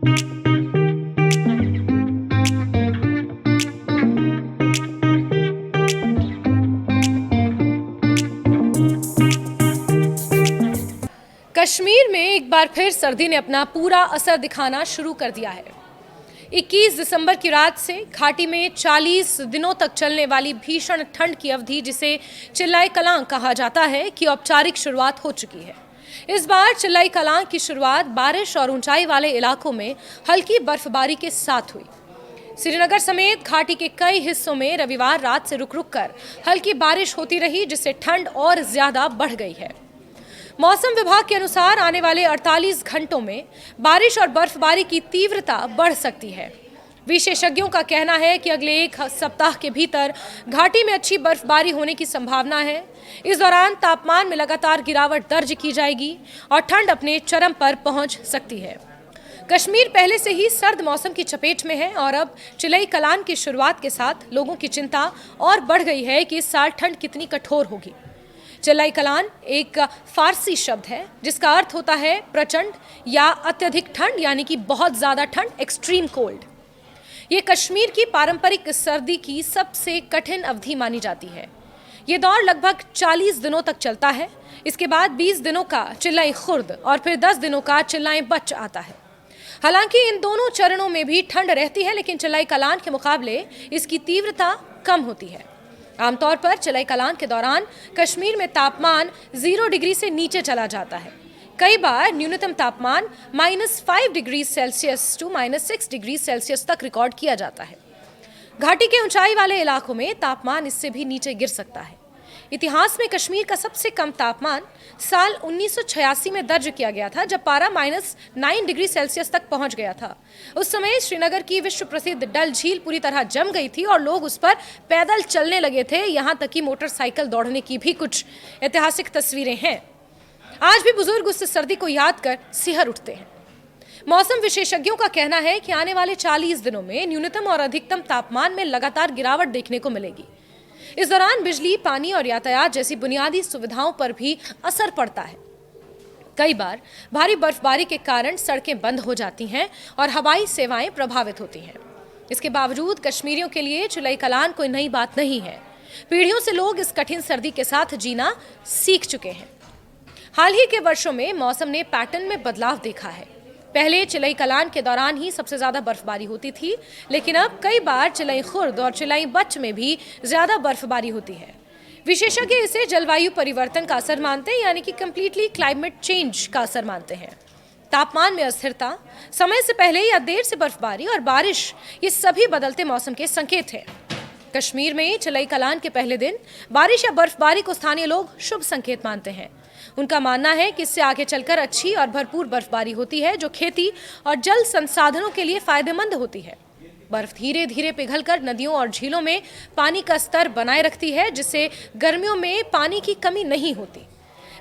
कश्मीर में एक बार फिर सर्दी ने अपना पूरा असर दिखाना शुरू कर दिया है। 21 दिसंबर की रात से घाटी में 40 दिनों तक चलने वाली भीषण ठंड की अवधि, जिसे चिल्लाई कलां कहा जाता है, की औपचारिक शुरुआत हो चुकी है। इस बार चिल्लाई कलां की शुरुआत बारिश और ऊंचाई वाले इलाकों में हल्की बर्फबारी के साथ हुई। श्रीनगर समेत घाटी के कई हिस्सों में रविवार रात से रुक रुक कर हल्की बारिश होती रही, जिससे ठंड और ज्यादा बढ़ गई है। मौसम विभाग के अनुसार आने वाले 48 घंटों में बारिश और बर्फबारी की तीव्रता बढ़ सकती है। विशेषज्ञों का कहना है कि अगले एक सप्ताह के भीतर घाटी में अच्छी बर्फबारी होने की संभावना है। इस दौरान तापमान में लगातार गिरावट दर्ज की जाएगी और ठंड अपने चरम पर पहुंच सकती है। कश्मीर पहले से ही सर्द मौसम की चपेट में है और अब चिल्लाई कलां की शुरुआत के साथ लोगों की चिंता और बढ़ गई है कि इस साल ठंड कितनी कठोर होगी। चिल्लाई कलां एक फारसी शब्द है जिसका अर्थ होता है प्रचंड या अत्यधिक ठंड, यानी कि बहुत ज्यादा ठंड, एक्सट्रीम कोल्ड। ये कश्मीर की पारंपरिक सर्दी की सबसे कठिन अवधि मानी जाती है। ये दौर लगभग 40 दिनों तक चलता है। इसके बाद 20 दिनों का चिल्लाई खुर्द और फिर 10 दिनों का चिल्लाई बच आता है। हालांकि इन दोनों चरणों में भी ठंड रहती है, लेकिन चिल्लाई कलां के मुकाबले इसकी तीव्रता कम होती है। आमतौर पर चिल्लाई कलां के दौरान कश्मीर में तापमान 0 डिग्री से नीचे चला जाता है। कई बार न्यूनतम तापमान -5 degree Celsius to -6 degree Celsius तक रिकॉर्ड किया जाता है। घाटी के ऊंचाई वाले इलाकों में तापमान इससे भी नीचे गिर सकता है। इतिहास में कश्मीर का सबसे कम तापमान साल 1986 में दर्ज किया गया था, जब पारा -9 डिग्री सेल्सियस तक पहुंच गया था। उस समय श्रीनगर की विश्व प्रसिद्ध डल झील पूरी तरह जम गई थी और लोग उस पर पैदल चलने लगे थे। यहां तक कि मोटरसाइकिल दौड़ने की भी कुछ ऐतिहासिक तस्वीरें हैं। आज भी बुजुर्ग उस सर्दी को याद कर सिहर उठते हैं। मौसम विशेषज्ञों का कहना है कि आने वाले 40 दिनों में न्यूनतम और अधिकतम तापमान में लगातार गिरावट देखने को मिलेगी। इस दौरान बिजली, पानी और यातायात जैसी बुनियादी सुविधाओं पर भी असर पड़ता है। कई बार भारी बर्फबारी के कारण सड़कें बंद हो जाती हैं और हवाई सेवाएं प्रभावित होती हैं। इसके बावजूद कश्मीरियों के लिए चिल्लाई कलां कोई नई बात नहीं है। पीढ़ियों से लोग इस कठिन सर्दी के साथ जीना सीख चुके हैं। हाल ही के वर्षों में मौसम ने पैटर्न में बदलाव देखा है। पहले चिल्लाई कलां के दौरान ही सबसे ज्यादा बर्फबारी होती थी, लेकिन अब कई बार चिल्लाई खुर्द और चिल्लाई बच में भी ज्यादा बर्फबारी होती है। विशेषज्ञ इसे जलवायु परिवर्तन का असर मानते हैं, यानी कि कंप्लीटली क्लाइमेट चेंज का असर मानते हैं। तापमान में अस्थिरता, समय से पहले या देर से बर्फबारी और बारिश, ये सभी बदलते मौसम के संकेत हैं। कश्मीर में चिल्लाई कलां के पहले दिन बारिश या बर्फबारी को स्थानीय लोग शुभ संकेत मानते हैं। उनका मानना है कि इससे आगे चलकर अच्छी और भरपूर बर्फबारी होती है, जो खेती और जल संसाधनों के लिए फायदेमंद होती है। बर्फ धीरे धीरे पिघलकर नदियों और झीलों में पानी का स्तर बनाए रखती है, जिससे गर्मियों में पानी की कमी नहीं होती।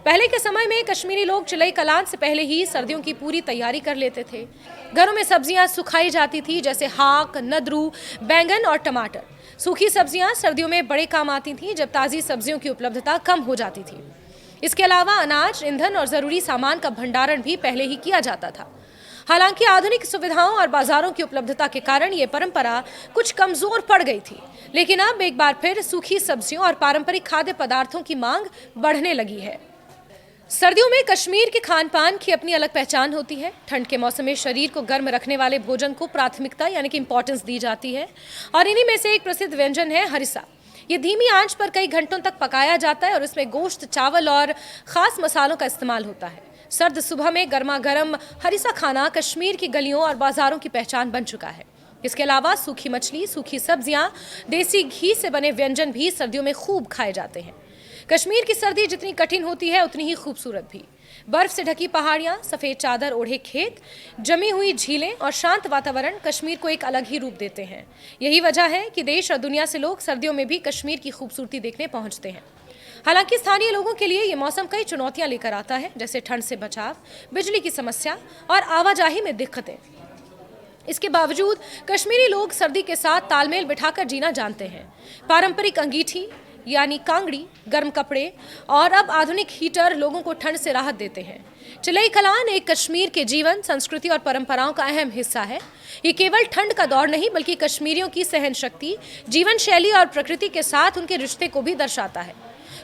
पहले के समय में कश्मीरी लोग चिल्लाई कलां से पहले ही सर्दियों की पूरी तैयारी कर लेते थे। घरों में सब्जियां सुखाई जाती थी, जैसे हाक, नदरू, बैंगन और टमाटर। सूखी सब्जियां सर्दियों में बड़े काम आती थी, जब ताज़ी सब्जियों की उपलब्धता कम हो जाती थी। इसके अलावा अनाज, ईंधन और जरूरी सामान का भंडारण भी पहले ही किया जाता था। हालांकि आधुनिक सुविधाओं और बाजारों की उपलब्धता के कारण ये परंपरा कुछ कमजोर पड़ गई थी, लेकिन अब एक बार फिर सूखी सब्जियों और पारंपरिक खाद्य पदार्थों की मांग बढ़ने लगी है। सर्दियों में कश्मीर के खान पान की अपनी अलग पहचान होती है। ठंड के मौसम में शरीर को गर्म रखने वाले भोजन को प्राथमिकता यानी कि इंपॉर्टेंस दी जाती है, और इन्हीं में से एक प्रसिद्ध व्यंजन है हरिसा। ये धीमी आंच पर कई घंटों तक पकाया जाता है और इसमें गोश्त, चावल और खास मसालों का इस्तेमाल होता है। सर्द सुबह में गर्मा गर्म हरिसा खाना कश्मीर की गलियों और बाजारों की पहचान बन चुका है। इसके अलावा सूखी मछली, सूखी सब्जियां, देसी घी से बने व्यंजन भी सर्दियों में खूब खाए जाते हैं। कश्मीर की सर्दी जितनी कठिन होती है, उतनी ही खूबसूरत भी। बर्फ से ढकी पहाड़ियां, सफेद चादर ओढ़े खेत, जमी हुई झीलें और शांत वातावरण कश्मीर को एक अलग ही रूप देते हैं। यही वजह है कि देश और दुनिया से लोग सर्दियों में भी कश्मीर की खूबसूरती देखने पहुंचते हैं। हालांकि स्थानीय लोगों के लिए ये मौसम कई चुनौतियां लेकर आता है, जैसे ठंड से बचाव, बिजली की समस्या और आवाजाही में दिक्कतें। इसके बावजूद कश्मीरी लोग सर्दी के साथ तालमेल बिठाकर जीना जानते हैं। पारंपरिक अंगीठी, यानी कांगड़ी, गर्म कपड़े और अब आधुनिक हीटर लोगों को ठंड से राहत देते हैं। चिलई कलान एक कश्मीर के जीवन, संस्कृति और परंपराओं का अहम हिस्सा है। ये केवल ठंड का दौर नहीं बल्कि कश्मीरियों की सहन शक्ति, जीवन शैली और प्रकृति के साथ उनके रिश्ते को भी दर्शाता है।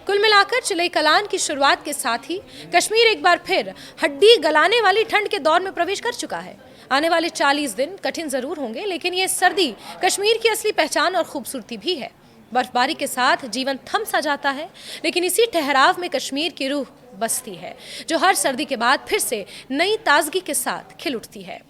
कुल मिलाकर चिलई कलान की शुरुआत के साथ ही कश्मीर एक बार फिर हड्डी गलाने वाली ठंड के दौर में प्रवेश कर चुका है। आने वाले 40 दिन कठिन जरूर होंगे, लेकिन ये सर्दी कश्मीर की असली पहचान और खूबसूरती भी है। बर्फबारी के साथ जीवन थम सा जाता है, लेकिन इसी ठहराव में कश्मीर की रूह बसती है, जो हर सर्दी के बाद फिर से नई ताजगी के साथ खिल उठती है।